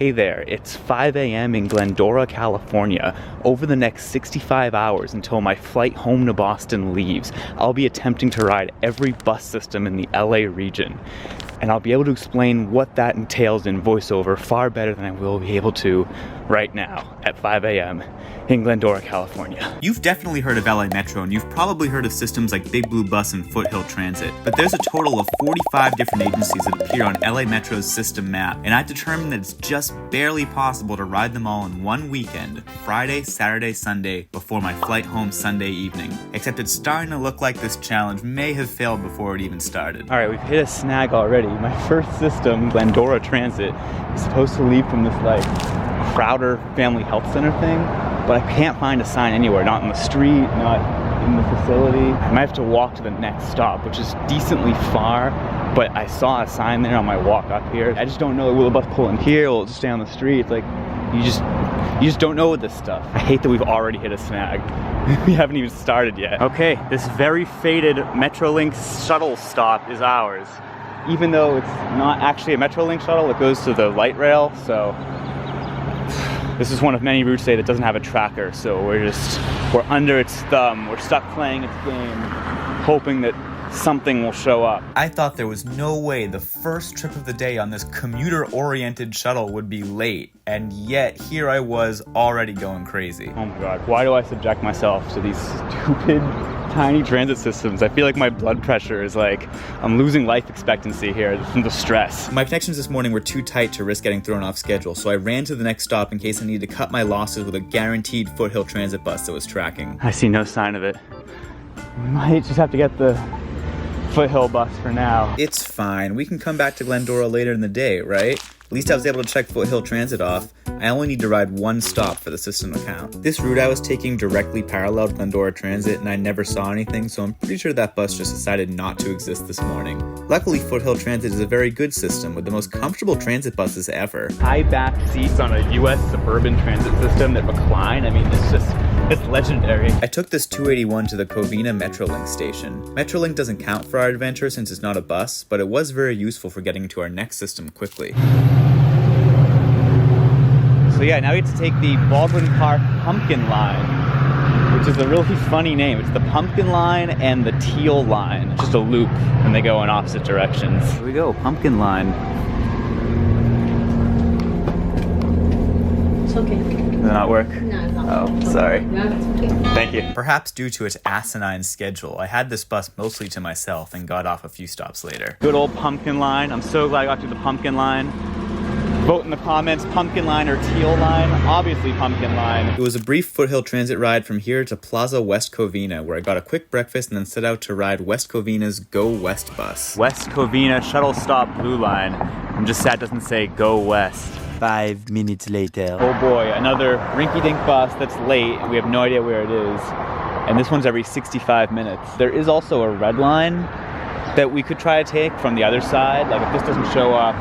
Hey there, it's 5 a.m. in Glendora, California. Over the next 65 hours until my flight home to Boston leaves, I'll be attempting to ride every bus system in the LA region. And I'll be able to explain what that entails in voiceover far better than I will be able to right now at 5 a.m. in Glendora, California. You've definitely heard of LA Metro, and you've probably heard of systems like Big Blue Bus and Foothill Transit. But there's a total of 45 different agencies that appear on LA Metro's system map, and I've determined that it's just barely possible to ride them all in one weekend, Friday, Saturday, Sunday, before my flight home Sunday evening. Except it's starting to look like this challenge may have failed before it even started. All right, we've hit a snag already. My first system, Glendora Transit, is supposed to leave from this like Crowder Family Health Center thing, but I can't find a sign anywhere, not in the street, not in the facility. I might have to walk to the next stop, which is decently far, but I saw a sign there on my walk up here. I just don't know, will the bus pull in here, will it just stay on the street? It's like, you just don't know with this stuff. I hate that we've already hit a snag. We haven't even started yet. Okay, this very faded Metrolink shuttle stop is ours. Even though it's not actually a Metrolink shuttle, it goes to the light rail, so this is one of many routes today that doesn't have a tracker, so we're under its thumb. We're stuck playing its game, hoping that something will show up. I thought there was no way the first trip of the day on this commuter-oriented shuttle would be late, and yet here I was already going crazy. Oh my god, why do I subject myself to these stupid tiny transit systems? I feel like my blood pressure is like, I'm losing life expectancy here from the stress. My connections this morning were too tight to risk getting thrown off schedule, so I ran to the next stop in case I needed to cut my losses with a guaranteed Foothill transit bus that was tracking. I see no sign of it. We might just have to get the Foothill bus for now. It's fine. We can come back to Glendora later in the day, right? At least I was able to check Foothill Transit off. I only need to ride one stop for the system to count. This route I was taking directly paralleled Glendora Transit, and I never saw anything, so I'm pretty sure that bus just decided not to exist this morning. Luckily, Foothill Transit is a very good system with the most comfortable transit buses ever. High back seats on a US suburban transit system that recline. I mean, it's legendary. I took this 281 to the Covina Metrolink station. Metrolink doesn't count for our adventure since it's not a bus, but it was very useful for getting to our next system quickly. So yeah, now we have to take the Baldwin Park Pumpkin Line, which is a really funny name. It's the Pumpkin Line and the Teal Line. Just a loop, and they go in opposite directions. Here we go, Pumpkin Line. It's okay. Does it not work? No, it's not. Oh, sorry. No, it's okay. Thank you. Perhaps due to its asinine schedule, I had this bus mostly to myself and got off a few stops later. Good old Pumpkin Line. I'm so glad I got to the Pumpkin Line. Vote in the comments, Pumpkin Line or Teal Line. Obviously Pumpkin Line. It was a brief Foothill Transit ride from here to Plaza West Covina, where I got a quick breakfast and then set out to ride West Covina's Go West bus. West Covina Shuttle Stop Blue Line. I'm just sad it doesn't say Go West. 5 minutes later. Oh boy, another rinky-dink bus that's late and we have no idea where it is. And this one's every 65 minutes. There is also a red line that we could try to take from the other side. Like if this doesn't show up,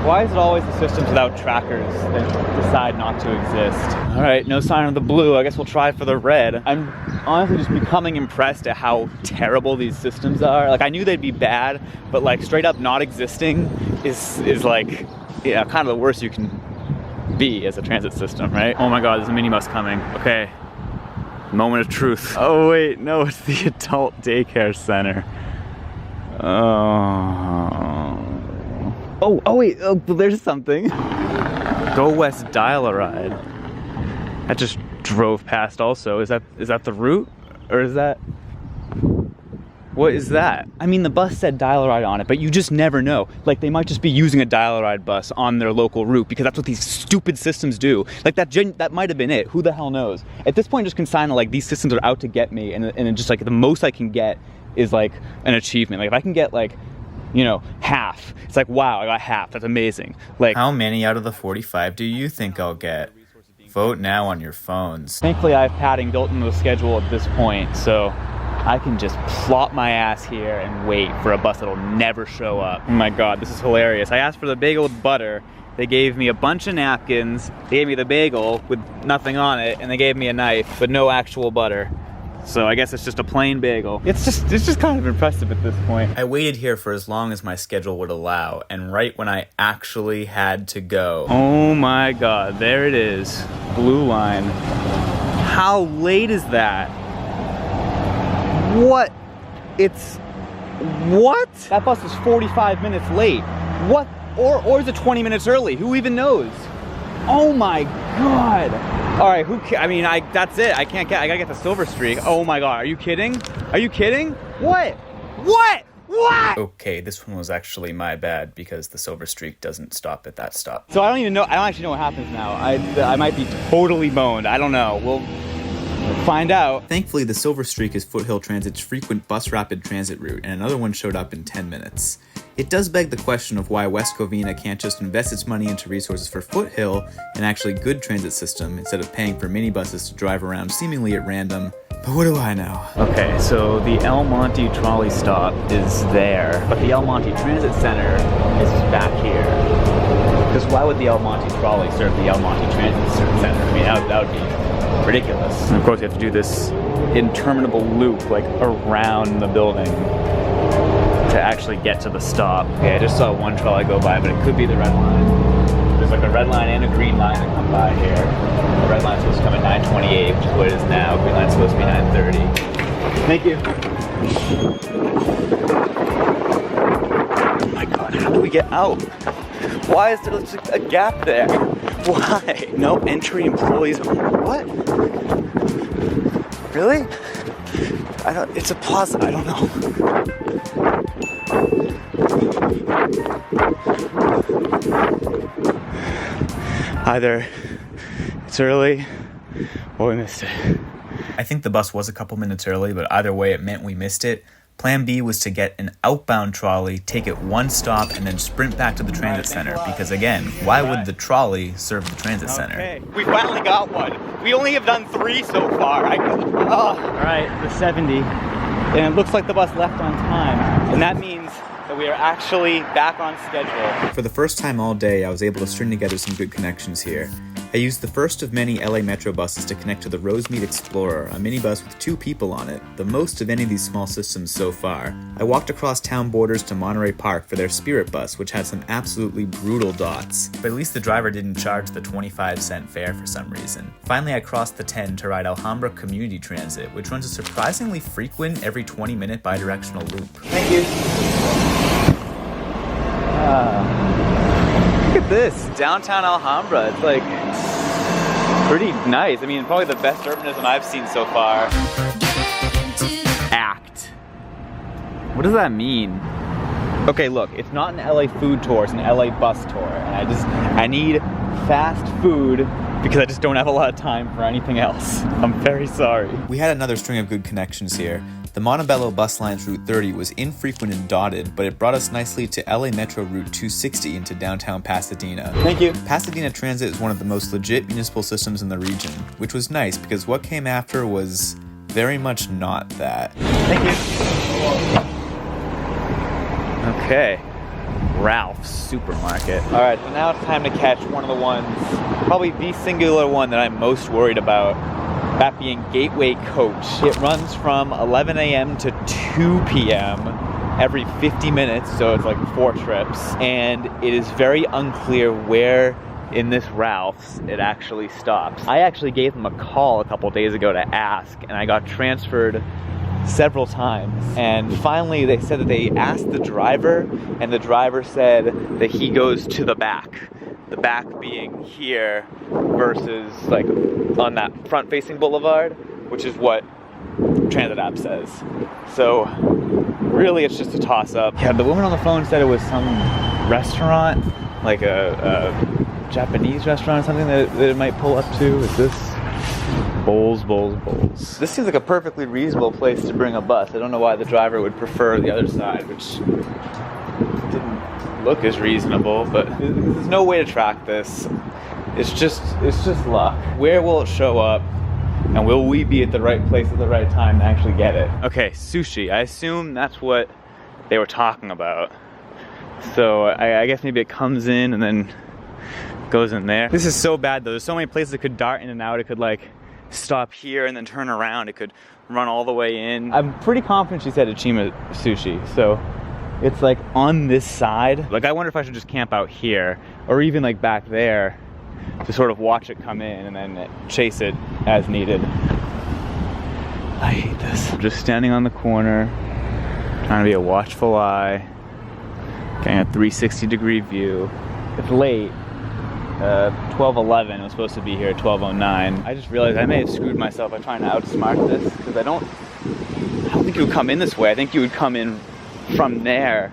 why is it always the systems without trackers that decide not to exist? All right, no sign of the blue. I guess we'll try for the red. I'm honestly just becoming impressed at how terrible these systems are. Like I knew they'd be bad, but like straight up not existing is like, yeah, kind of the worst you can be as a transit system, right? Oh my God, there's a minibus coming. Okay, moment of truth. Oh wait, no, it's the adult daycare center. Oh wait, there's something. Go West Dial-A-Ride. That just drove past also. Is that the route? Or is that... What is that? I mean, the bus said Dial-A-Ride on it, but you just never know. Like, they might just be using a Dial-A-Ride bus on their local route because that's what these stupid systems do. Like, that might have been it. Who the hell knows? At this point, just consign to, like, these systems are out to get me, and just, like, the most I can get is, like, an achievement. Like, if I can get, like, you know, half. It's like, wow, I got half. That's amazing. Like, how many out of the 45 do you think I'll get? Vote now on your phones. Thankfully, I have padding built into the schedule at this point, so I can just plop my ass here and wait for a bus that'll never show up. Oh my God, this is hilarious. I asked for the bagel with butter. They gave me a bunch of napkins. They gave me the bagel with nothing on it, and they gave me a knife, but no actual butter. So I guess it's just a plain bagel. It's just kind of impressive at this point. I waited here for as long as my schedule would allow, and right when I actually had to go. Oh my God, there it is. Blue line. How late is that? What? It's, what? That bus is 45 minutes late. What? Or is it 20 minutes early? Who even knows? Oh my God. All right, I mean, that's it. I gotta get the silver streak. Oh my God, are you kidding? Are you kidding? What? What? What? Okay, this one was actually my bad because the silver streak doesn't stop at that stop. So I don't actually know what happens now. I might be totally boned. I don't know. We'll find out. Thankfully, the silver streak is Foothill Transit's frequent bus rapid transit route, and another one showed up in 10 minutes. It does beg the question of why West Covina can't just invest its money into resources for Foothill, an actually good transit system, instead of paying for minibuses to drive around seemingly at random. But what do I know? Okay, so the El Monte trolley stop is there, but the El Monte Transit Center is back here. Because why would the El Monte trolley serve the El Monte Transit Center? I mean, that would be ridiculous. And of course, you have to do this interminable loop, like, around the building to actually get to the stop. Okay, I just saw one trolley go by, but it could be the red line. There's like a red line and a green line that come by here. The red line's supposed to come at 9:28, which is what it is now. Green line's supposed to be 9:30. Thank you. Oh my God, how do we get out? Why is there just a gap there? Why? No entry employees. What? Really? It's a plaza, I don't know. Either it's early or we missed it. I think the bus was a couple minutes early, but either way it meant we missed it. Plan B was to get an outbound trolley, take it one stop, and then sprint back to the transit center. Because again, why would the trolley serve the transit center? Okay, we finally got one. We only have done 3 so far. All right, the 70. And it looks like the bus left on time. And that means that we are actually back on schedule. For the first time all day, I was able to string together some good connections here. I used the first of many LA Metro buses to connect to the Rosemead Explorer, a minibus with 2 people on it, the most of any of these small systems so far. I walked across town borders to Monterey Park for their Spirit bus, which had some absolutely brutal dots. But at least the driver didn't charge the 25-cent fare for some reason. Finally, I crossed the 10 to ride Alhambra Community Transit, which runs a surprisingly frequent every 20-minute bidirectional loop. Thank you. Look at this, downtown Alhambra. It's like pretty nice. I mean, probably the best urbanism I've seen so far. Act. What does that mean? Okay, look, it's not an LA food tour, it's an LA bus tour. And I need fast food because I just don't have a lot of time for anything else. I'm very sorry. We had another string of good connections here. The Montebello bus line's Route 30 was infrequent and dotted, but it brought us nicely to LA Metro Route 260 into downtown Pasadena. Thank you. Pasadena Transit is one of the most legit municipal systems in the region, which was nice because what came after was very much not that. Thank you. Okay. Ralph's Supermarket. All right, so now it's time to catch one of the ones, probably the singular one that I'm most worried about, that being Gateway Coach. It runs from 11 a.m. to 2 p.m. every 50 minutes, so it's like 4 trips, and it is very unclear where in this Ralph's it actually stops. I actually gave them a call a couple days ago to ask, and I got transferred several times, and finally they said that they asked the driver, and the driver said that he goes to the back being here versus like on that front facing boulevard, which is what Transit app says. So really it's just a toss up. Yeah, the woman on the phone said it was some restaurant, like a Japanese restaurant or something that it might pull up to. Is this Bowls. This seems like a perfectly reasonable place to bring a bus. I don't know why the driver would prefer the other side, which didn't look as reasonable, but there's no way to track this. It's just luck. Where will it show up? And will we be at the right place at the right time to actually get it? Okay, sushi. I assume that's what they were talking about. So I guess maybe it comes in and then goes in there. This is so bad though. There's so many places it could dart in and out. It could like stop here and then turn around. It could run all the way in. I'm pretty confident she said Ichima Sushi, so it's like on this side. Like, I wonder if I should just camp out here or even like back there to sort of watch it come in and then chase it as needed. I hate this. I'm just standing on the corner, trying to be a watchful eye, getting a 360-degree view. It's late. 12:11. It was supposed to be here at 12:09. I just realized I may have screwed myself by trying to outsmart this, because I don't think you would come in this way. I think you would come in from there.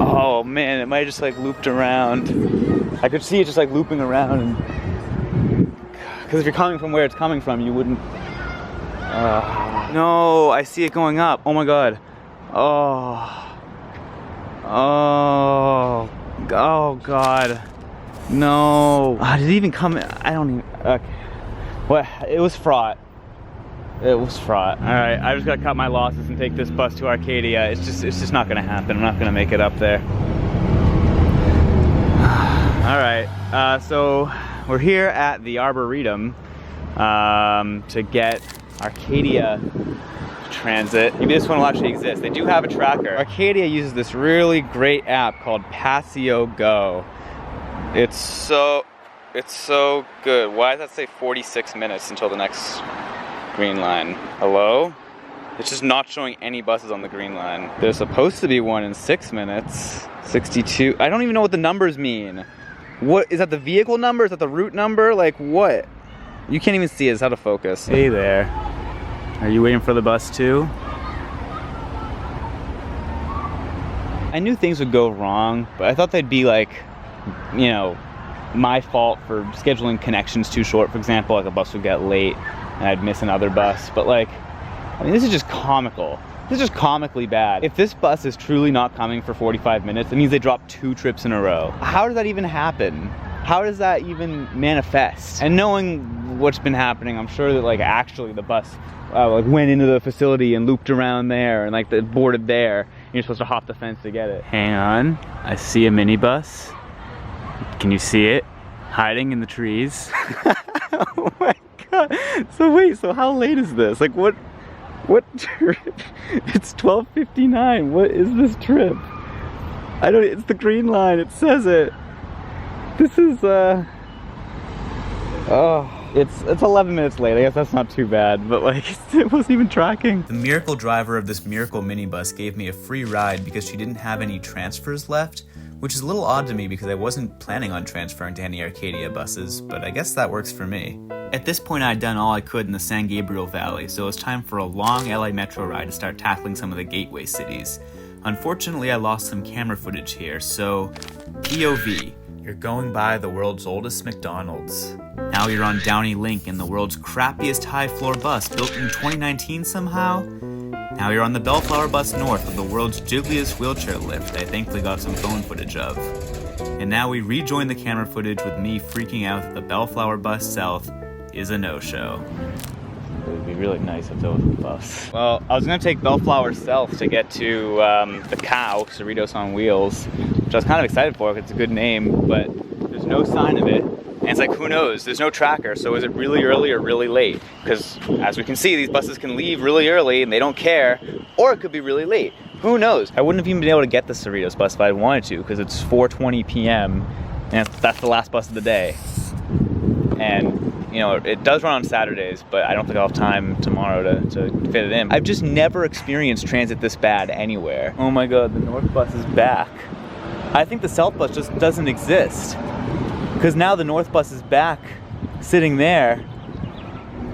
Oh man, it might have just like looped around. I could see it just like looping around, and because if you're coming from where it's coming from, you wouldn't. No, I see it going up. Oh my god. Oh god. No. Did it even come in? I don't even. Okay. What? It was fraught. It was fraught. All right, I just gotta cut my losses and take this bus to Arcadia. It's just not gonna happen. I'm not gonna make it up there. All right, so we're here at the Arboretum to get Arcadia Transit. Maybe this one will actually exist. They do have a tracker. Arcadia uses this really great app called Passio Go. It's so good. Why does that say 46 minutes until the next green line? Hello? It's just not showing any buses on the green line. There's supposed to be one in 6 minutes. 62. I don't even know what the numbers mean. What is that, the vehicle number? Is that the route number? Like what? You can't even see it. It's out of focus. Hey there. Are you waiting for the bus too? I knew things would go wrong, but I thought they'd be like, you know, my fault for scheduling connections too short. For example, like a bus would get late and I'd miss another bus. But like, I mean, this is just comical. This is just comically bad. If this bus is truly not coming for 45 minutes, it means they dropped 2 trips in a row. How does that even happen? How does that even manifest? And knowing what's been happening, I'm sure that like actually the bus like went into the facility and looped around there and like boarded there. And you're supposed to hop the fence to get it. Hang on, I see a minibus. Can you see it? Hiding in the trees. Oh my god. So wait, so how late is this? Like what trip? It's 12:59. What is this trip? It's the green line, it says it. This is it's 11 minutes late. I guess that's not too bad, but like it wasn't even tracking. The miracle driver of this miracle minibus gave me a free ride because she didn't have any transfers left, which is a little odd to me because I wasn't planning on transferring to any Arcadia buses, but I guess that works for me. At this point, I'd done all I could in the San Gabriel Valley, so it was time for a long LA Metro ride to start tackling some of the gateway cities. Unfortunately, I lost some camera footage here, so POV. You're going by the world's oldest McDonald's. Now you're on Downey Link in the world's crappiest high-floor bus built in 2019 somehow. Now you're on the Bellflower Bus North of the world's jiggliest wheelchair lift I thankfully got some phone footage of. And now we rejoin the camera footage with me freaking out that the Bellflower Bus South is a no-show. It would be really nice if there was a bus. Well, I was gonna take Bellflower South to get to the Cow, Cerritos on Wheels, which I was kind of excited for because it's a good name, but there's no sign of it. And it's like, who knows? There's no tracker, so is it really early or really late? Because as we can see, these buses can leave really early and they don't care, or it could be really late. Who knows? I wouldn't have even been able to get the Cerritos bus if I wanted to, because it's 4:20 p.m. and that's the last bus of the day. And you know, it does run on Saturdays, but I don't think I'll have time tomorrow to fit it in. I've just never experienced transit this bad anywhere. Oh my god, the North bus is back. I think the South bus just doesn't exist. Because now the North bus is back, sitting there.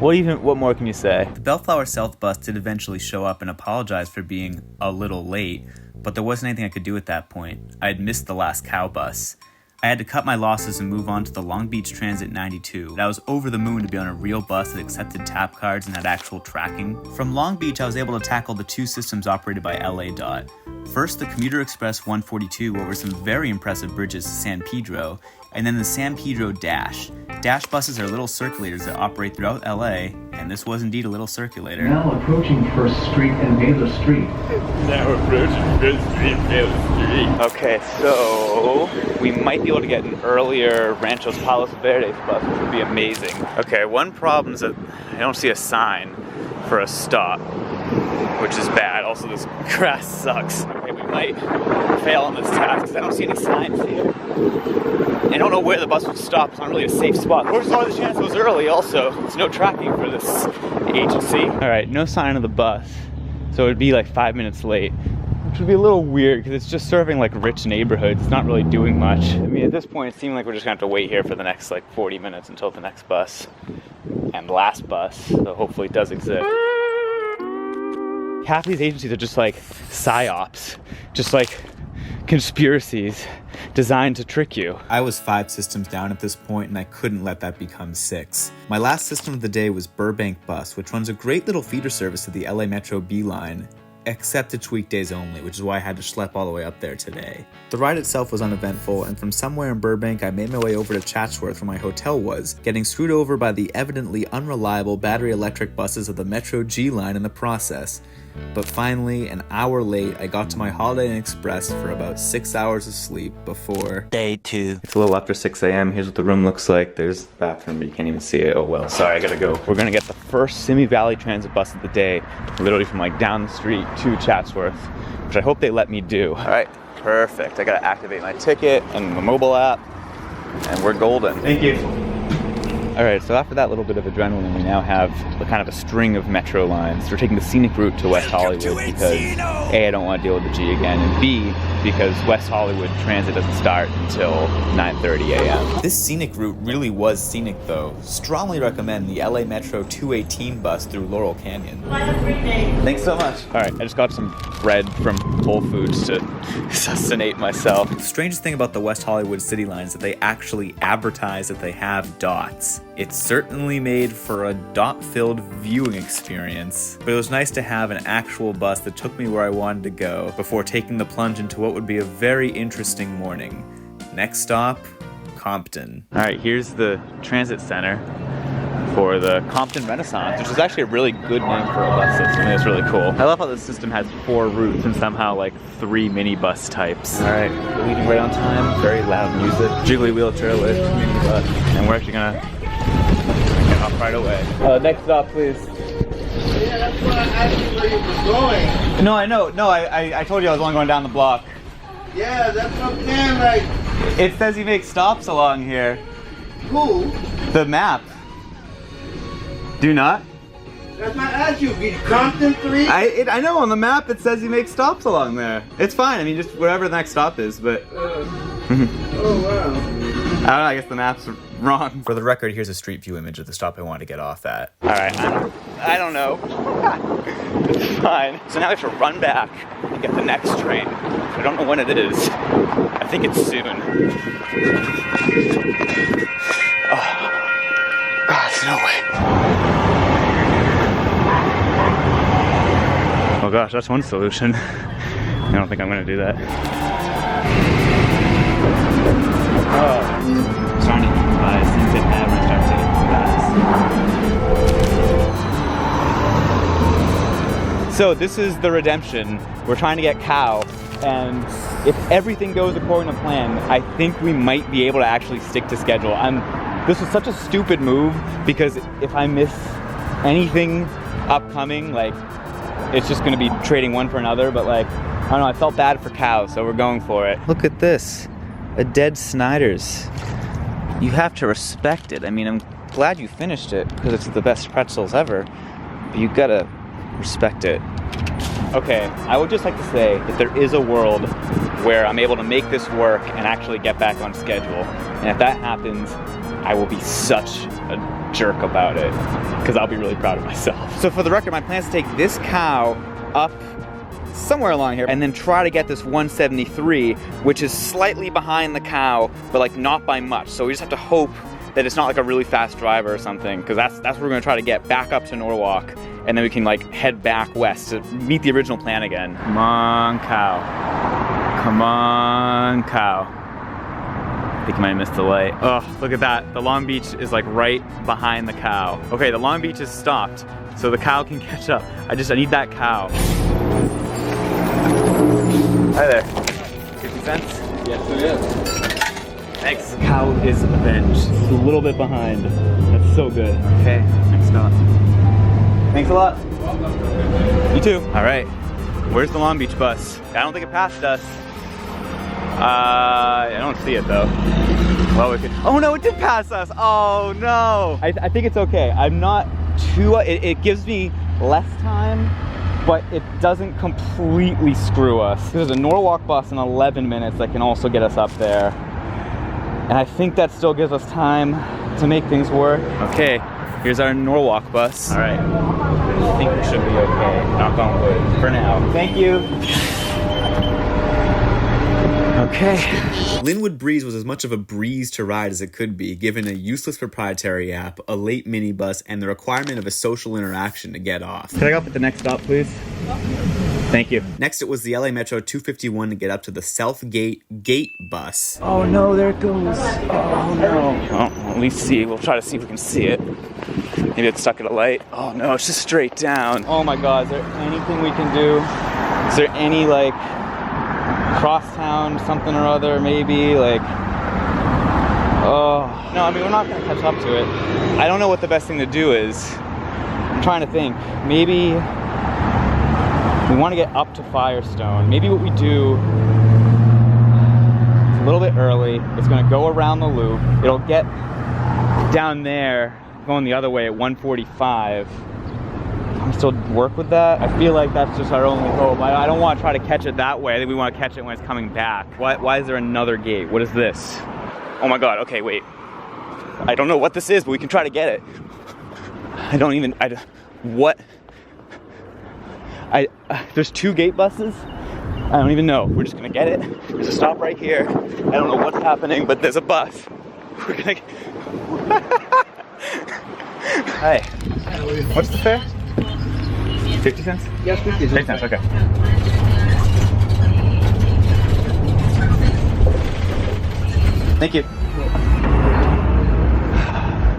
What more can you say? The Bellflower South bus did eventually show up and apologize for being a little late, but there wasn't anything I could do at that point. I had missed the last Cow bus. I had to cut my losses and move on to the Long Beach Transit 92. I was over the moon to be on a real bus that accepted tap cards and had actual tracking. From Long Beach, I was able to tackle the 2 systems operated by LA Dot. First, the Commuter Express 142 over some very impressive bridges to San Pedro, and then the San Pedro Dash. Dash buses are little circulators that operate throughout LA And this was indeed a little circulator. Now approaching First Street and Baylor Street. Now approaching First Street and Baylor Street. Okay, so we might be able to get an earlier Ranchos Palos Verdes bus, which would be amazing. Okay, one problem is that I don't see a sign for a stop, which is bad. Also, this grass sucks. Okay, we might fail on this task because I don't see any signs here. I don't know where the bus would stop. It's not really a safe spot. There's always a chance it was early also. There's no tracking for this agency. All right, no sign of the bus. So it would be like 5 minutes late, which would be a little weird because it's just serving like rich neighborhoods. It's not really doing much. I mean, at this point, it seemed like we're just gonna have to wait here for the next like 40 minutes until the next bus and last bus. So hopefully it does exist. Half of these agencies are just like psyops, just like conspiracies designed to trick you. I was 5 systems down at this point, and I couldn't let that become 6. My last system of the day was Burbank Bus, which runs a great little feeder service to the LA Metro B line, except it's weekdays only, which is why I had to schlep all the way up there today. The ride itself was uneventful, and from somewhere in Burbank I made my way over to Chatsworth where my hotel was, getting screwed over by the evidently unreliable battery electric buses of the Metro G line in the process. But finally, an hour late, I got to my Holiday Inn Express for about 6 hours of sleep before Day 2. It's a little after 6 a.m. Here's what the room looks like. There's the bathroom, but you can't even see it. Oh well, sorry, I gotta go. We're gonna get the first Simi Valley Transit bus of the day, literally from like down the street to Chatsworth, which I hope they let me do. All right, perfect. I gotta activate my ticket and the mobile app, and we're golden. Thank you. All right, so after that little bit of adrenaline, we now have kind of a string of metro lines. We're taking the scenic route to West Hollywood because A, I don't want to deal with the G again, and B, because West Hollywood transit doesn't start until 9:30 a.m. This scenic route really was scenic though. Strongly recommend the LA Metro 218 bus through Laurel Canyon. Thanks so much. All right, I just got some bread from Whole Foods to sustenance myself. The strangest thing about the West Hollywood City line is that they actually advertise that they have dots. It's certainly made for a dot-filled viewing experience, but it was nice to have an actual bus that took me where I wanted to go before taking the plunge into what would be a very interesting morning. Next stop, Compton. All right, here's the transit center for the Compton Renaissance, which is actually a really good name for a bus system. It's really cool. I love how this system has 4 routes and somehow like 3 minibus types. All right, we're leaving right on time. Very loud music. Jiggly wheelchair lift, minibus, and we're actually gonna get off right away. Next stop, please. Yeah, that's why I asked you where you were going. No, I know. No, I told you I was only going down the block. Yeah, that's what I'm saying, like, It says you make stops along here. who? The map. Do you not? That's why I asked you, be Compton 3? I know on the map it says you make stops along there. It's fine. I mean, just whatever the next stop is, but Oh, wow. I don't know. I guess the map's wrong. For the record, here's a street view image of the stop I wanted to get off at. All right, I don't know. It's fine. So now we have to run back and get the next train. I don't know when it is. I think it's soon. Oh, God, no way. Oh gosh, that's one solution. I don't think I'm gonna do that. Oh, starting to improvise. Things that never start to improvise. So this is the redemption. We're trying to get Cow, and if everything goes according to plan, I think we might be able to actually stick to schedule. This was such a stupid move because if I miss anything upcoming, like, it's just gonna be trading one for another, but like, I don't know, I felt bad for Cow, so we're going for it. Look at this, a dead Snyder's. You have to respect it. I mean, I'm glad you finished it because it's the best pretzels ever, but you gotta respect it. Okay, I would just like to say that there is a world where I'm able to make this work and actually get back on schedule. And if that happens, I will be such a jerk about it because I'll be really proud of myself. So for the record, my plan is to take this Cow up somewhere along here and then try to get this 173, which is slightly behind the Cow, but like not by much. So we just have to hope that it's not like a really fast driver or something, because that's what we're gonna try to get back up to Norwalk, and then we can like head back west to meet the original plan again. Come on, Cow. Come on, Cow. I think I might have missed the light. Oh, look at that. The Long Beach is like right behind the cow. Okay, the Long Beach is stopped, so the cow can catch up. I need that cow. Hi there. 50 cents? Yes, it is. Thanks. Cow is avenged. It's a little bit behind. That's so good. Okay, next stop. Thanks a lot. You too. All right. Where's the Long Beach bus? I don't think it passed us. I don't see it though. Well, we could. Oh no, it did pass us. Oh no. I think it's okay. I'm not too. It gives me less time, but it doesn't completely screw us. There's a Norwalk bus in 11 minutes that can also get us up there. And I think that still gives us time to make things work. Okay, here's our Norwalk bus. All right, I think we should be okay. Knock on wood for now. Thank you. Okay. Linwood Breeze was as much of a breeze to ride as it could be, given a useless proprietary app, a late minibus, and the requirement of a social interaction to get off. Can I go up at the next stop, please? Thank you. Next, it was the LA Metro 251 to get up to the Southgate Gate bus. Oh no, there it goes. Oh no. Well, at least see. We'll try to see if we can see it. Maybe it's stuck at a light. Oh no, it's just straight down. Oh my God, is there anything we can do? Is there any like crosstown something or other maybe? Like, oh. No, I mean, we're not gonna catch up to it. I don't know what the best thing to do is. I'm trying to think. Maybe we want to get up to Firestone. Maybe what we do is a little bit early. It's going to go around the loop. It'll get down there, going the other way at 1:45. Can we still work with that? I feel like that's just our only hope. I don't want to try to catch it that way. I think we want to catch it when it's coming back. Why is there another gate? What is this? Oh my God. Okay, wait. I don't know what this is, but we can try to get it. What? There's two gate buses. I don't even know. We're just gonna get it. There's a stop right here. I don't know what's happening, but there's a bus. We're gonna. Hi. What's the fare? 50 cents? Yes, 50 50 cents. Okay. Thank you.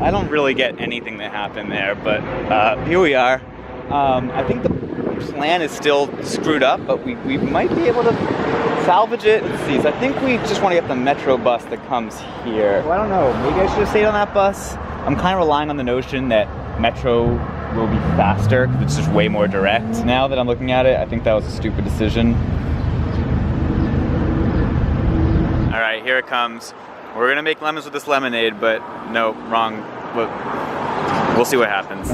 I don't really get anything that happened there, but here we are. I think the plan is still screwed up, but we might be able to salvage it. Let's see. So I think we just want to get the Metro bus that comes here. Well, I don't know. Maybe I should have stayed on that bus. I'm kind of relying on the notion that Metro will be faster because it's just way more direct. Now that I'm looking at it, I think that was a stupid decision. All right, here it comes. We're gonna make lemons with this lemonade, but no, wrong. We'll see what happens.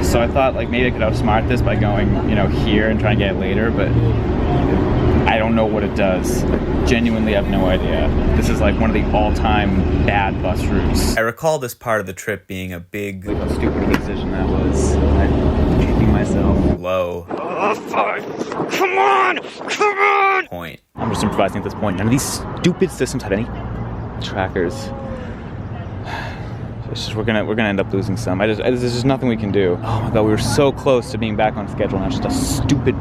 So I thought like maybe I could outsmart this by going, here and trying to get it later, but I don't know what it does. Genuinely have no idea. This is like one of the all-time bad bus routes. I recall this part of the trip being a big, How stupid a decision that was. I'm kicking myself. low Oh, fuck. Come on! point. I'm just improvising at this point. None of these stupid systems had any trackers. It's just we're gonna end up losing some. There's just nothing we can do. Oh my God, we were so close to being back on schedule, and it's just a stupid.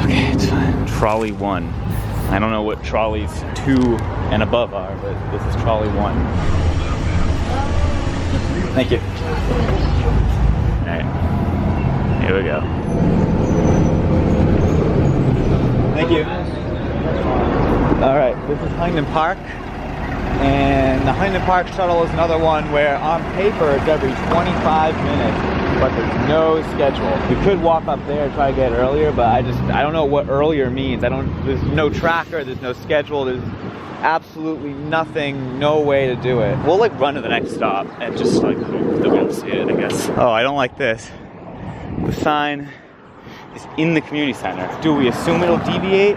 Okay, it's fine. Trolley 1. I don't know what trolleys 2 and above are, but this is trolley 1. Thank you. All right, here we go. Thank you. All right, this is Huntington Park. And the Huntington Park shuttle is another one where on paper it's every 25 minutes, but there's no schedule. We could walk up there and try to get earlier, but I don't know what earlier means. There's no tracker, there's no schedule, there's absolutely nothing, no way to do it. We'll like run to the next stop and just like hope that we don't see it, I guess. Oh, I don't like this. The sign is in the community center. Do we assume it'll deviate?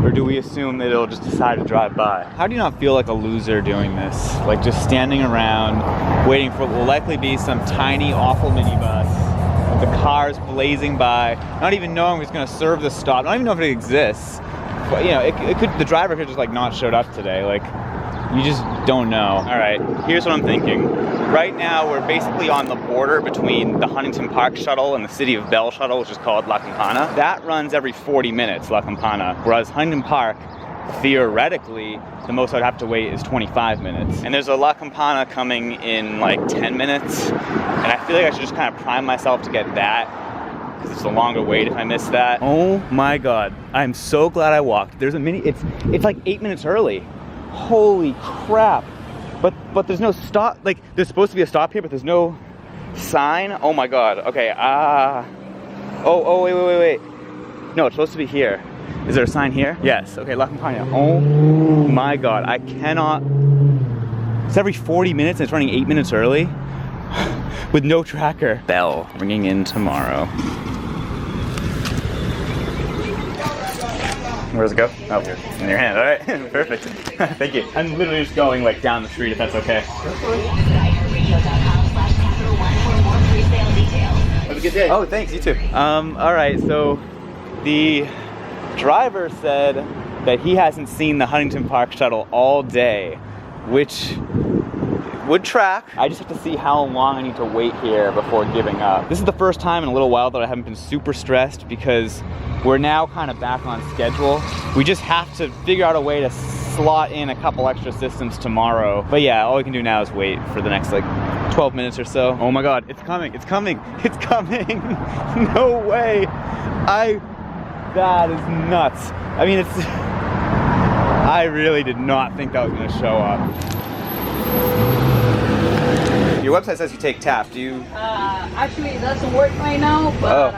Or do we assume that it'll just decide to drive by? How do you not feel like a loser doing this? Like just standing around, waiting for what will likely be some tiny, awful minibus, with the cars blazing by, not even knowing who's gonna serve the stop, not even know if it exists. But it could, the driver could just like not showed up today. Like, you just don't know. All right, here's what I'm thinking. Right now, we're basically on the border between the Huntington Park shuttle and the City of Bell shuttle, which is called La Campana. That runs every 40 minutes, La Campana, whereas Huntington Park theoretically, the most I'd have to wait is 25 minutes. And there's a La Campana coming in like 10 minutes. And I feel like I should just kind of prime myself to get that, because it's a longer wait if I miss that. Oh my God, I'm so glad I walked. There's a mini, it's like 8 minutes early. Holy crap. But there's no stop, like there's supposed to be a stop here, but there's no sign. Oh my God, okay, oh, wait. No, it's supposed to be here. Is there a sign here? Yes, okay, La Campana. Oh my God, I cannot. It's every 40 minutes and it's running 8 minutes early with no tracker. Bell ringing in tomorrow. Where does it go? Oh, in your hand, all right, perfect. Thank you. I'm literally just going like down the street if that's okay. Have a good day. Oh, thanks, you too. All right, so the driver said that he hasn't seen the Huntington Park shuttle all day, which would track. I just have to see how long I need to wait here before giving up. This is the first time in a little while that I haven't been super stressed because we're now kind of back on schedule. We just have to figure out a way to slot in a couple extra systems tomorrow. But yeah, all we can do now is wait for the next like 12 minutes or so. Oh my God, it's coming, it's coming, it's coming. No way. That is nuts. I mean, I really did not think that was gonna show up. Your website says you take TAP, do you? Actually, it doesn't work right now, but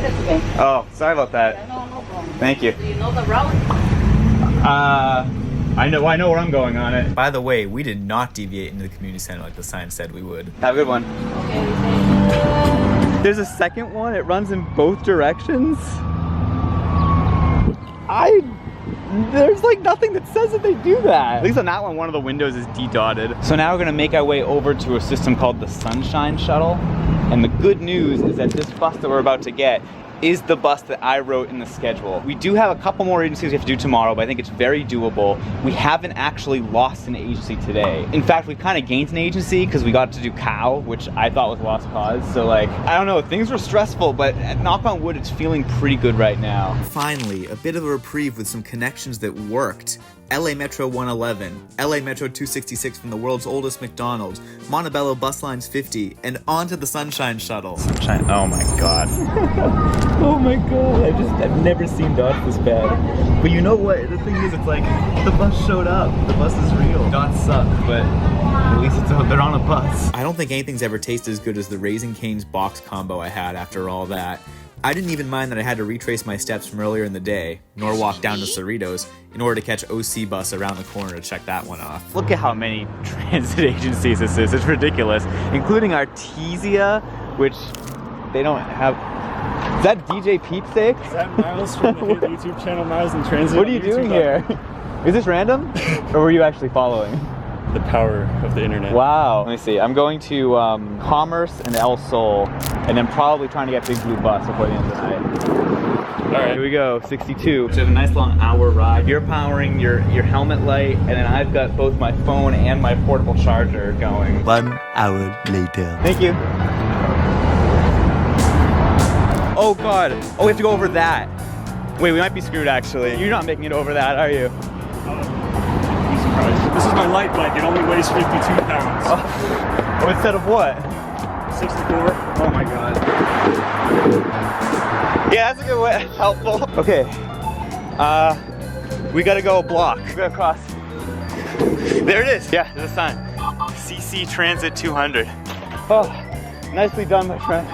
it's okay. Oh, sorry about that. Yeah, no problem. Thank you. Do you know the route? I know where I'm going on it. By the way, we did not deviate into the community center like the sign said we would. Have a good one. Okay, thank you. There's a second one, it runs in both directions. There's like nothing that says that they do that. At least on that one of the windows is de-dotted. So now we're gonna make our way over to a system called the Sunshine Shuttle. And the good news is that this bus that we're about to get is the bus that I wrote in the schedule. We do have a couple more agencies we have to do tomorrow, but I think it's very doable. We haven't actually lost an agency today. In fact, we kind of gained an agency because we got to do Cow, which I thought was lost cause. So like, I don't know, things were stressful, but knock on wood, it's feeling pretty good right now. Finally, a bit of a reprieve with some connections that worked. LA Metro 111, LA Metro 266 from the world's oldest McDonald's, Montebello Bus Lines 50, and onto the Sunshine Shuttle. Sunshine, oh my God. Oh my God, I've never seen dots this bad. But you know what, the thing is, it's like, the bus showed up, the bus is real. Dots suck, but at least they're on a bus. I don't think anything's ever tasted as good as the Raising Cane's box combo I had after all that. I didn't even mind that I had to retrace my steps from earlier in the day, Norwalk down to Cerritos, in order to catch OC bus around the corner to check that one off. Look at how many transit agencies this is, it's ridiculous. Including Arcadia, which they don't have. Is that DJ Peepsake? Is that Miles from the hit YouTube channel Miles in Transit? What are you doing here? Is this random? Or were you actually following? The power of the internet. Wow. Let me see. I'm going to Commerce and El Sol, and then probably trying to get Big Blue Bus before the end of the night. All right, here we go. 62. So we have a nice long hour ride. You're powering your helmet light, and then I've got both my phone and my portable charger going. 1 hour later. Thank you. Oh God. Oh, we have to go over that. Wait, we might be screwed actually. You're not making it over that, are you? This is my light bike. It only weighs 52 pounds. Oh, instead of what? 64. Oh my God. Yeah, that's a good way. That's helpful. Okay. We gotta go a block. We gotta cross. There it is. Yeah, there's a sign. CC Transit 200. Oh, nicely done, my friend.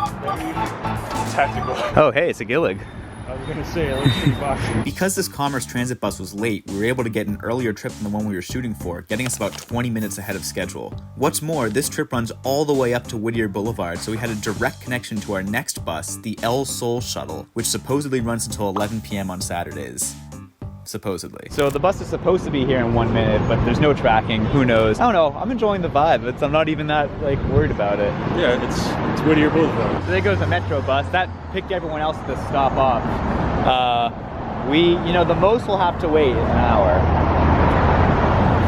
Tactical. Oh, hey, it's a Gillig. I was gonna say, it looks pretty boxy. Because this Commerce transit bus was late, we were able to get an earlier trip than the one we were shooting for, getting us about 20 minutes ahead of schedule. What's more, this trip runs all the way up to Whittier Boulevard, so we had a direct connection to our next bus, the El Sol shuttle, which supposedly runs until 11 p.m. on Saturdays. Supposedly. So the bus is supposed to be here in 1 minute, but there's no tracking. Who knows? I don't know. I'm enjoying the vibe. I'm not even that like worried about it. Yeah, it's Whittier Boulevard. So there goes the Metro bus. That picked everyone else to stop off. The most we'll have to wait an hour.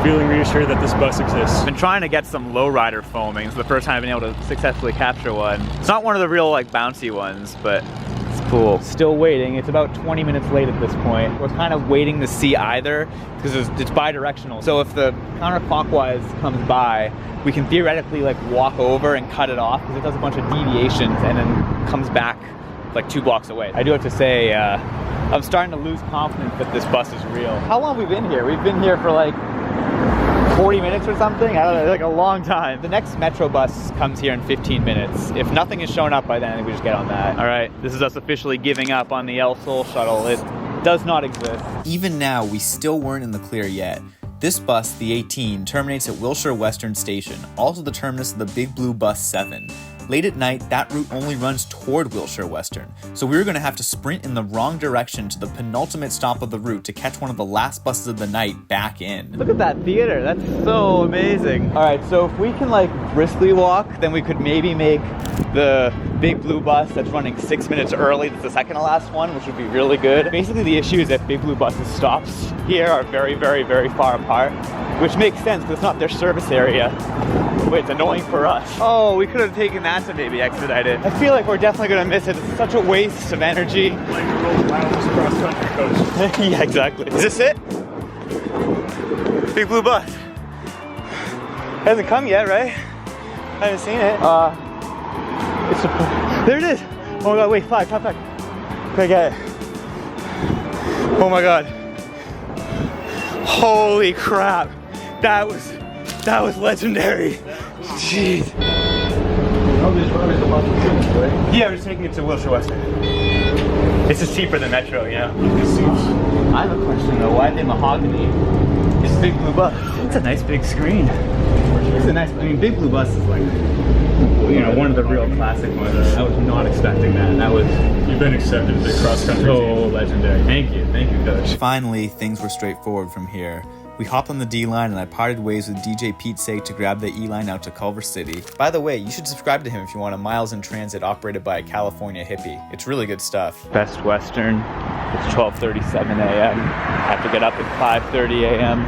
Feeling reassured that this bus exists. I've been trying to get some lowrider foaming. It's the first time I've been able to successfully capture one. It's not one of the real like bouncy ones, but it's Cool. Still waiting. It's about 20 minutes late at this point. We're kind of waiting to see either because it's bi-directional. So if the counterclockwise comes by, we can theoretically like walk over and cut it off because it does a bunch of deviations and then comes back like 2 blocks away. I do have to say, I'm starting to lose confidence that this bus is real. How long have we been here? We've been here for like 40 minutes or something? I don't know, like a long time. The next Metro bus comes here in 15 minutes. If nothing is showing up by then, I think we just get on that. All right, this is us officially giving up on the El Sol shuttle. It does not exist. Even now, we still weren't in the clear yet. This bus, the 18, terminates at Wilshire Western Station, also the terminus of the Big Blue Bus 7. Late at night, that route only runs toward Wilshire Western, so we were going to have to sprint in the wrong direction to the penultimate stop of the route to catch one of the last buses of the night back in. Look at that theater, that's so amazing. All right, so if we can like briskly walk, then we could maybe make the Big Blue bus that's running 6 minutes early. That's the second to last one, which would be really good. Basically, the issue is that Big Blue buses stops here are very, very, very far apart, which makes sense because it's not their service area. But it's annoying for us. Oh, we could have taken that to maybe expedite it. I feel like we're definitely gonna miss it. It's such a waste of energy. Like a little wireless cross-country coach. Yeah, exactly. Is this it? Big Blue bus. Hasn't come yet, right? I haven't seen it. There it is. Oh my God, wait, flag. Can I get it? Oh my God. Holy crap. That was legendary. Jeez. Yeah, we're just taking it to Wilshire Western. It's just cheaper than Metro, you know? I have a question though. Why are they mahogany? It's a Big Blue bus. It's a nice big screen. It's a nice, I mean, Big Blue bus is like, you know, one of the real classic ones. I was not expecting that. That was... You've been accepted as a cross-country team. Legendary. Thank you, Coach. Finally, things were straightforward from here. We hopped on the D line and I parted ways with DJ Pete Sake to grab the E line out to Culver City. By the way, you should subscribe to him if you want a miles in transit operated by a California hippie. It's really good stuff. Best Western. It's 12:37 a.m. I have to get up at 5:30 a.m.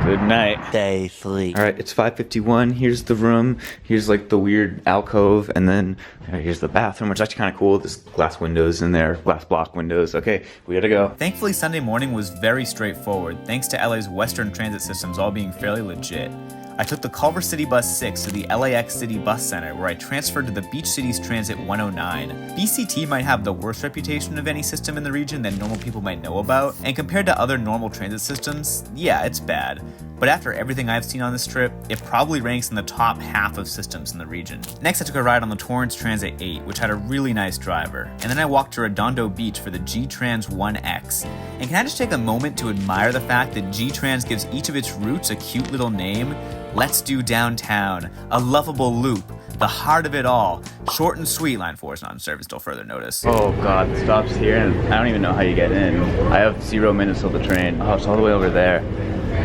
Good night. Stay asleep. All right, it's 5:51. Here's the room. Here's like the weird alcove, and then here's the bathroom, which is actually kind of cool. There's glass windows in there, glass block windows. Okay, we gotta go. Thankfully, Sunday morning was very straightforward, thanks to LA's Western transit systems all being fairly legit. I took the Culver City Bus 6 to the LAX City Bus Center, where I transferred to the Beach Cities Transit 109. BCT might have the worst reputation of any system in the region that normal people might know about, and compared to other normal transit systems, yeah, it's bad. But after everything I've seen on this trip, it probably ranks in the top half of systems in the region. Next, I took a ride on the Torrance Transit 8, which had a really nice driver, and then I walked to Redondo Beach for the G-Trans 1X. And can I just take a moment to admire the fact that G-Trans gives each of its routes a cute little name? Let's Do Downtown, a lovable loop, the heart of it all. Short and sweet. Line 4 is not in service till further notice. Oh God, the stop's here, and I don't even know how you get in. I have 0 minutes till the train. Oh, it's all the way over there.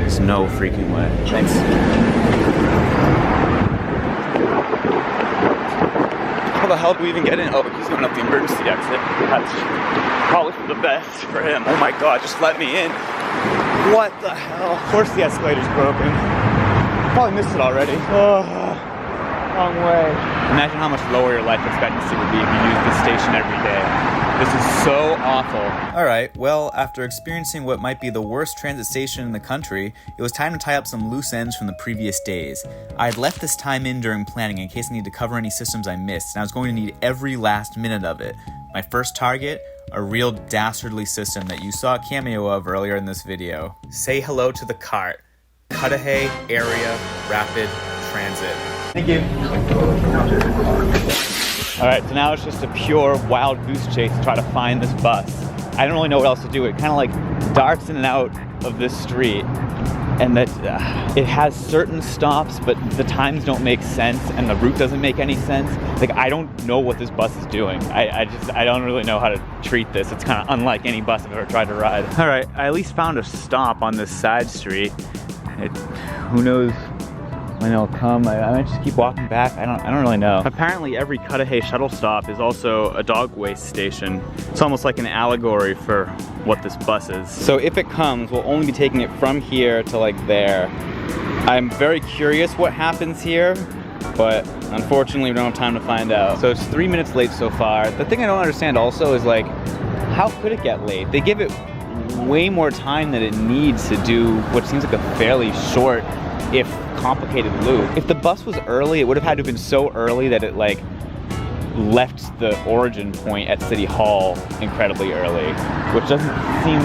There's no freaking way. Thanks. How the hell do we even get in? Oh, he's going up the emergency exit. That's probably for the best for him. Oh my God, just let me in. What the hell? Of course the escalator's broken. Probably missed it already. Oh, long way. Imagine how much lower your life expectancy would be if you used this station every day. This is so awful. Alright, well, after experiencing what might be the worst transit station in the country, it was time to tie up some loose ends from the previous days. I had left this time in during planning in case I need to cover any systems I missed, and I was going to need every last minute of it. My first target? A real dastardly system that you saw a cameo of earlier in this video. Say hello to the cart. Cudahy Area Rapid Transit. Thank you. All right, so now it's just a pure wild goose chase to try to find this bus. I don't really know what else to do. It kind of like darts in and out of this street, and that it has certain stops, but the times don't make sense, and the route doesn't make any sense. Like, I don't know what this bus is doing. I don't really know how to treat this. It's kind of unlike any bus I've ever tried to ride. All right, I at least found a stop on this side street. Who knows when it'll come. I might just keep walking back. I don't really know. Apparently every Cudahy shuttle stop is also a dog waste station. It's almost like an allegory for what this bus is. So if it comes, we'll only be taking it from here to like there. I'm very curious what happens here, but unfortunately we don't have time to find out. So it's 3 minutes late so far. The thing I don't understand also is like, how could it get late? They give it way more time than it needs to do what seems like a fairly short, if complicated loop. If the bus was early, it would have had to have been so early that it like left the origin point at City Hall incredibly early, which doesn't seem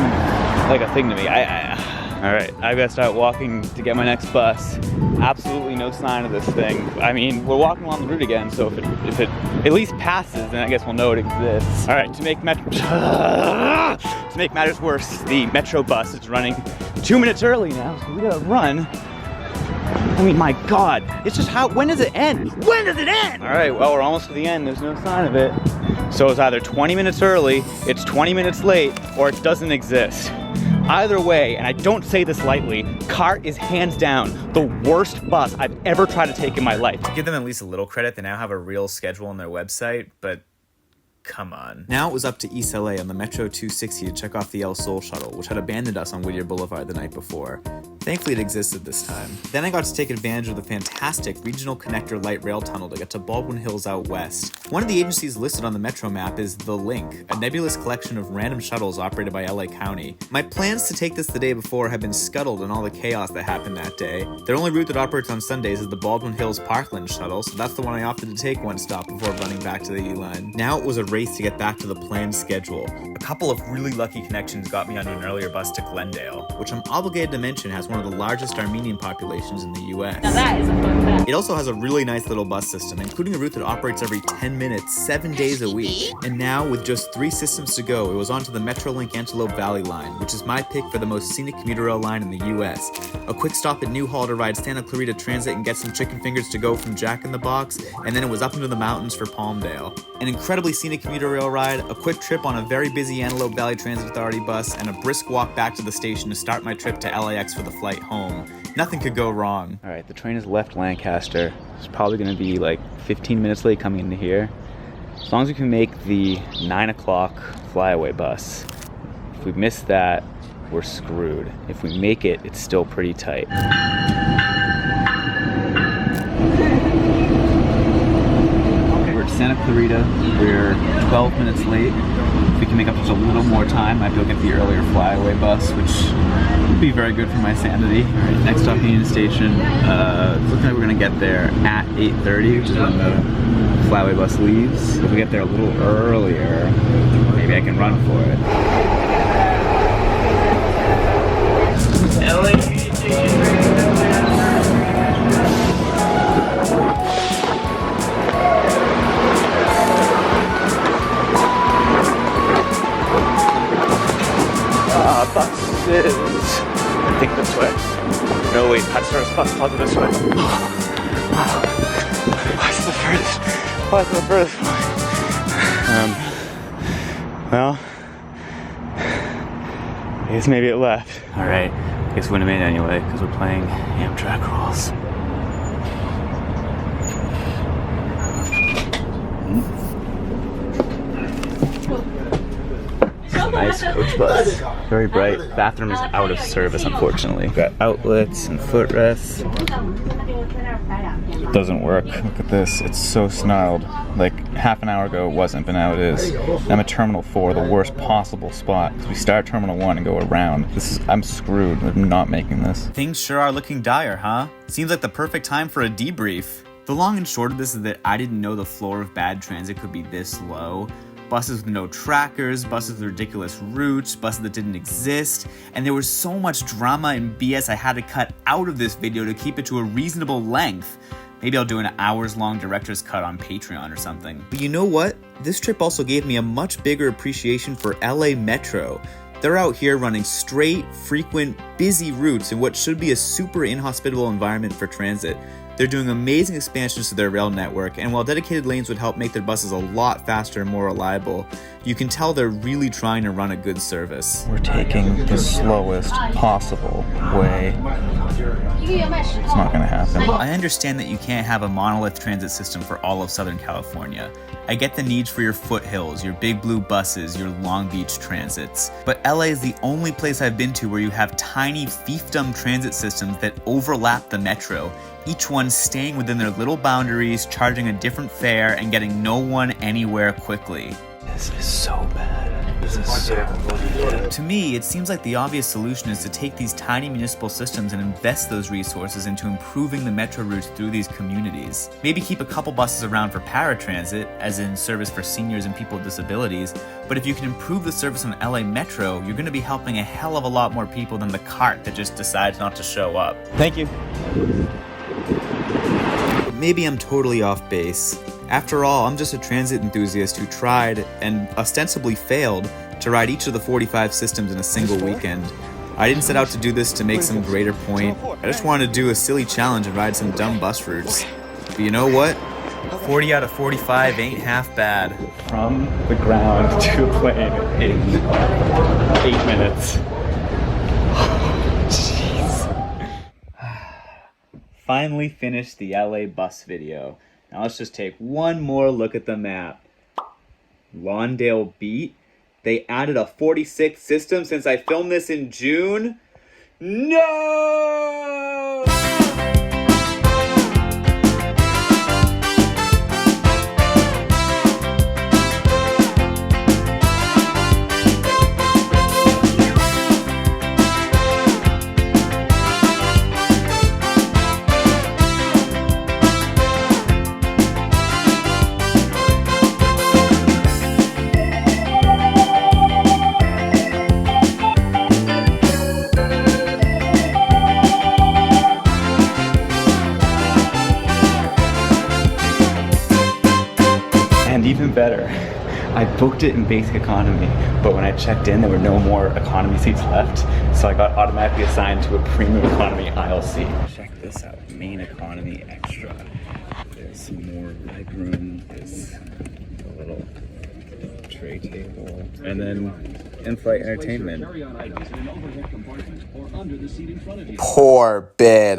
like a thing to me. All right, I gotta start walking to get my next bus. Absolutely no sign of this thing. I mean, we're walking along the route again, so if it at least passes, then I guess we'll know it exists. All right, to make matters worse, the Metro bus is running 2 minutes early now, so we gotta run. I mean, my God, it's just when does it end? When does it end? All right, well, we're almost to the end. There's no sign of it. So it's either 20 minutes early, it's 20 minutes late, or it doesn't exist. Either way, and I don't say this lightly, CART is hands down the worst bus I've ever tried to take in my life. To give them at least a little credit, they now have a real schedule on their website, but come on. Now it was up to East LA on the Metro 260 to check off the El Sol shuttle, which had abandoned us on Whittier Boulevard the night before. Thankfully it existed this time. Then I got to take advantage of the fantastic Regional Connector light rail tunnel to get to Baldwin Hills out west. One of the agencies listed on the Metro map is The Link, a nebulous collection of random shuttles operated by LA County. My plans to take this the day before have been scuttled in all the chaos that happened that day. Their only route that operates on Sundays is the Baldwin Hills Parkland shuttle, so that's the one I opted to take one stop before running back to the E-line. Now it was a race to get back to the planned schedule. A couple of really lucky connections got me onto an earlier bus to Glendale, which I'm obligated to mention has one of the largest Armenian populations in the US. Now that is a fun fact. It also has a really nice little bus system, including a route that operates every 10 minutes, 7 days a week. And now, with just 3 systems to go, it was onto the Metrolink Antelope Valley line, which is my pick for the most scenic commuter rail line in the US. A quick stop at Newhall to ride Santa Clarita Transit and get some chicken fingers to go from Jack in the Box, and then it was up into the mountains for Palmdale. An incredibly scenic commuter rail ride, a quick trip on a very busy Antelope Valley Transit Authority bus, and a brisk walk back to the station to start my trip to LAX for the flight home. Nothing could go wrong. All right, the train has left Lancaster. It's probably gonna be like 15 minutes late coming into here. As long as we can make the 9 o'clock flyaway bus. If we miss that, we're screwed. If we make it, it's still pretty tight. We're at Santa Clarita. We're 12 minutes late. If we can make up just a little more time, I might be able to get the earlier flyaway bus, which would be very good for my sanity. All right, next stop, Union Station. It's looking like we're gonna get there at 8:30, which is when the flyaway bus leaves. If we get there a little earlier, maybe I can run for it. Buses. I think this way. No, wait, that's our bus. I'll go this way. Why is it the furthest? Why is it the furthest one? Well, I guess maybe it left. All right, I guess we wouldn't have made it anyway because we're playing Amtrak rules. Nice coach bus. Very bright. Bathroom is out of service, unfortunately. We've got outlets and footrests. It doesn't work. Look at this. It's so snarled. Like half an hour ago it wasn't, but now it is. I'm at Terminal 4, the worst possible spot. We start Terminal 1 and go around. I'm screwed. I'm not making this. Things sure are looking dire, huh? Seems like the perfect time for a debrief. The long and short of this is that I didn't know the floor of bad transit could be this low. Buses with no trackers, buses with ridiculous routes, buses that didn't exist, and there was so much drama and BS I had to cut out of this video to keep it to a reasonable length. Maybe I'll do an hours-long director's cut on Patreon or something. But you know what? This trip also gave me a much bigger appreciation for LA Metro. They're out here running straight, frequent, busy routes in what should be a super inhospitable environment for transit. They're doing amazing expansions to their rail network, and while dedicated lanes would help make their buses a lot faster and more reliable, you can tell they're really trying to run a good service. We're taking the slowest possible way It's not gonna happen. I understand that you can't have a monolith transit system for all of Southern California. I get the needs for your foothills, your big blue buses, your Long Beach transits. But LA is the only place I've been to where you have tiny fiefdom transit systems that overlap the metro, each one staying within their little boundaries, charging a different fare, and getting no one anywhere quickly. This is so bad. This is so bad. To me, it seems like the obvious solution is to take these tiny municipal systems and invest those resources into improving the metro routes through these communities. Maybe keep a couple buses around for paratransit, as in service for seniors and people with disabilities, but if you can improve the service on LA Metro, you're going to be helping a hell of a lot more people than the cart that just decides not to show up. Thank you. Maybe I'm totally off base. After all, I'm just a transit enthusiast who tried, and ostensibly failed, to ride each of the 45 systems in a single weekend. I didn't set out to do this to make some greater point. I just wanted to do a silly challenge and ride some dumb bus routes. But you know what? 40 out of 45 ain't half bad. From the ground to a plane in 8 minutes. Jeez. Finally finished the LA bus video. Now let's just take one more look at the map. Lawndale beat? They added a 46th system since I filmed this in June? No! Even better, I booked it in basic economy, but when I checked in, there were no more economy seats left, so I got automatically assigned to a premium economy aisle seat. Check this out, main economy extra. There's some more leg room, there's a little tray table, and then in-flight entertainment. Poor bed.